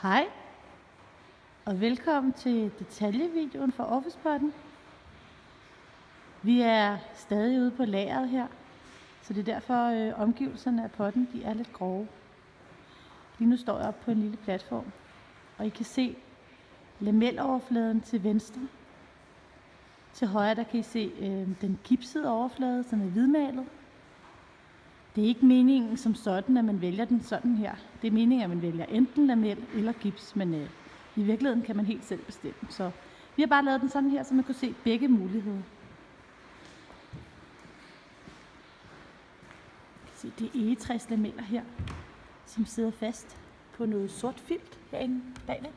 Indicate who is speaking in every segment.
Speaker 1: Hej og velkommen til detaljevideoen fra Officepodden. Vi er stadig ude på lageret her, så det er derfor omgivelserne af podden de er lidt grove. Lige nu står jeg oppe på en lille platform, og I kan se lameloverfladen til venstre. Til højre der kan I se den gipsede overflade, som er hvidmalet. Det er ikke meningen som sådan, at man vælger den sådan her. Det er meningen, at man vælger enten lamel eller gips, men i virkeligheden kan man helt selv bestemme. Så vi har bare lavet den sådan her, så man kan se begge muligheder. Se, det er egetræslameller her, som sidder fast på noget sort filt herinde bagved.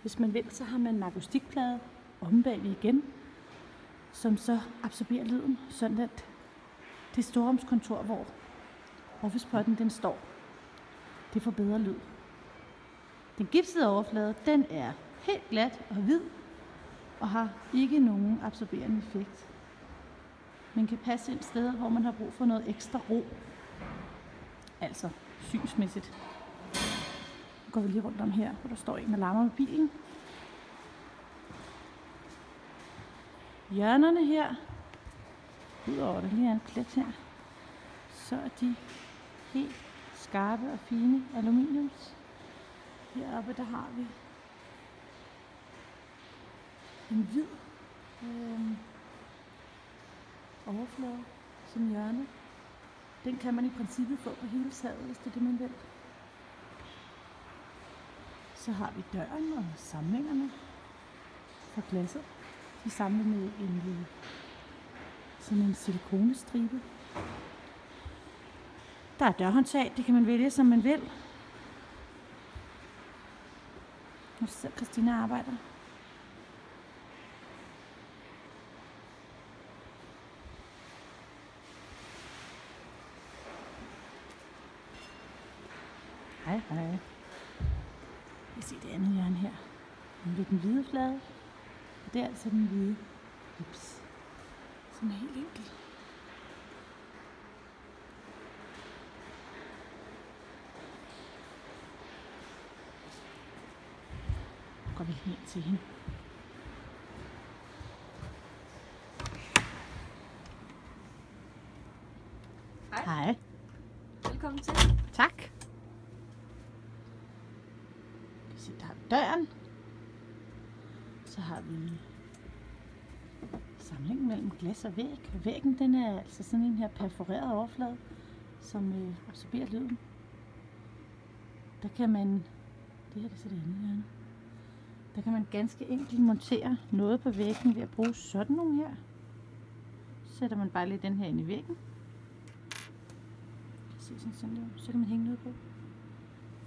Speaker 1: Hvis man vil, så har man en akustikplade omme bagved igen, som så absorberer lyden, sådan at det storrumskontor, hvor Officepodden den står, det får bedre lyd. Den gipsede overflade, den er helt glat og hvid og har ikke nogen absorberende effekt. Man kan passe ind steder, hvor man har brug for noget ekstra ro, altså synsmæssigt. Nu går vi lige rundt om her, hvor der står en og larmer med bilen. Hjørnerne her, udover der lige er en plet her, så er de helt skarpe og fine aluminiums. Heroppe der har vi en hvid overflade som hjørne. Den kan man i princippet få på hele taget, hvis det er det man vil. Så har vi døren og samlingerne fra glasset. De er samlet med sådan en silikonestribe. Der er dørhåndtag, det kan man vælge som man vil. Nu ser Christina arbejder. Hej hej. Jeg ser det andet hjørne her. Nu er den hvide flade. Og det er altså den hvide gips. Sådan helt enkelt. Går vi ned til hende.
Speaker 2: Hej.
Speaker 1: Hej.
Speaker 2: Velkommen til.
Speaker 1: Tak. Så der er døren. Så har vi samlingen mellem glas og væg. Og væggen den er altså sådan en her perforeret overflade, som absorberer lyden. Der kan man, det her det er så det andet hjørne. Der kan man ganske enkelt montere noget på væggen ved at bruge sådan nogle her. Så sætter man bare lige den her ind i væggen. Så kan man hænge noget på.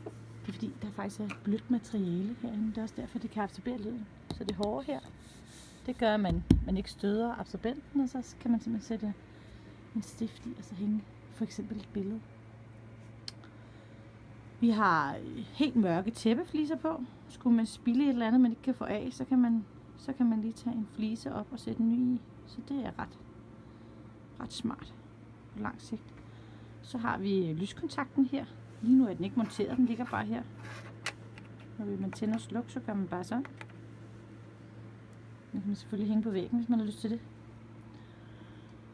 Speaker 1: Det er fordi, der faktisk er blødt materiale herinde. Det er også derfor, det kan absorbere lyden. Så det hårde her, det gør, at man ikke støder absorbenten, og så kan man simpelthen sætte en stift i, og så hænge for eksempel et billede. Vi har helt mørke tæppefliser på. Skulle man spilde et eller andet, man ikke kan få af, så kan man lige tage en flise op og sætte en ny i. Så det er ret smart på lang sigt. Så har vi lyskontakten her. Lige nu er den ikke monteret, den ligger bare her. Når man tænder og slukker, så gør man bare sådan. Den kan man selvfølgelig hænge på væggen, hvis man har lyst til det.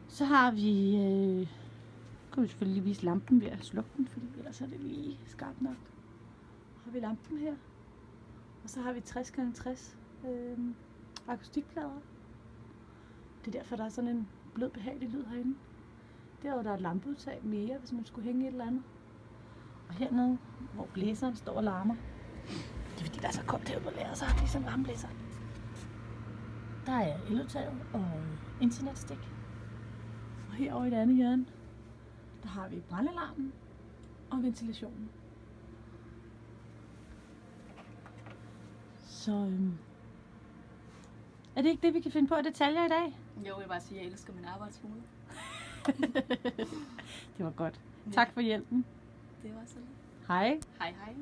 Speaker 1: Så har vi kan vi selvfølgelig lige vise lampen ved at slukke den, fordi ellers er det lige skarpt nok. Så har vi lampen her. Og så har vi 60x60 akustikplader. Det er derfor, der er sådan en blød, behagelig lyd herinde. Derudover der er et lampeudtag mere, hvis man skulle hænge et eller andet. Og hernede, hvor blæseren står og larmer. Det er fordi, der er så koldt herude på lageret, så har vi sådan en varmeblæser. Der er eludtaget og internetstik. Og herovre i det andet hjørne, der har vi brandalarmen og ventilationen. Så er det ikke det, vi kan finde på af detaljer i dag?
Speaker 2: Jo, jeg vil bare sige, at jeg elsker min arbejdsmåde.
Speaker 1: Det var godt. Tak for hjælpen.
Speaker 2: Det var så lidt.
Speaker 1: Hej.
Speaker 2: Hej hej.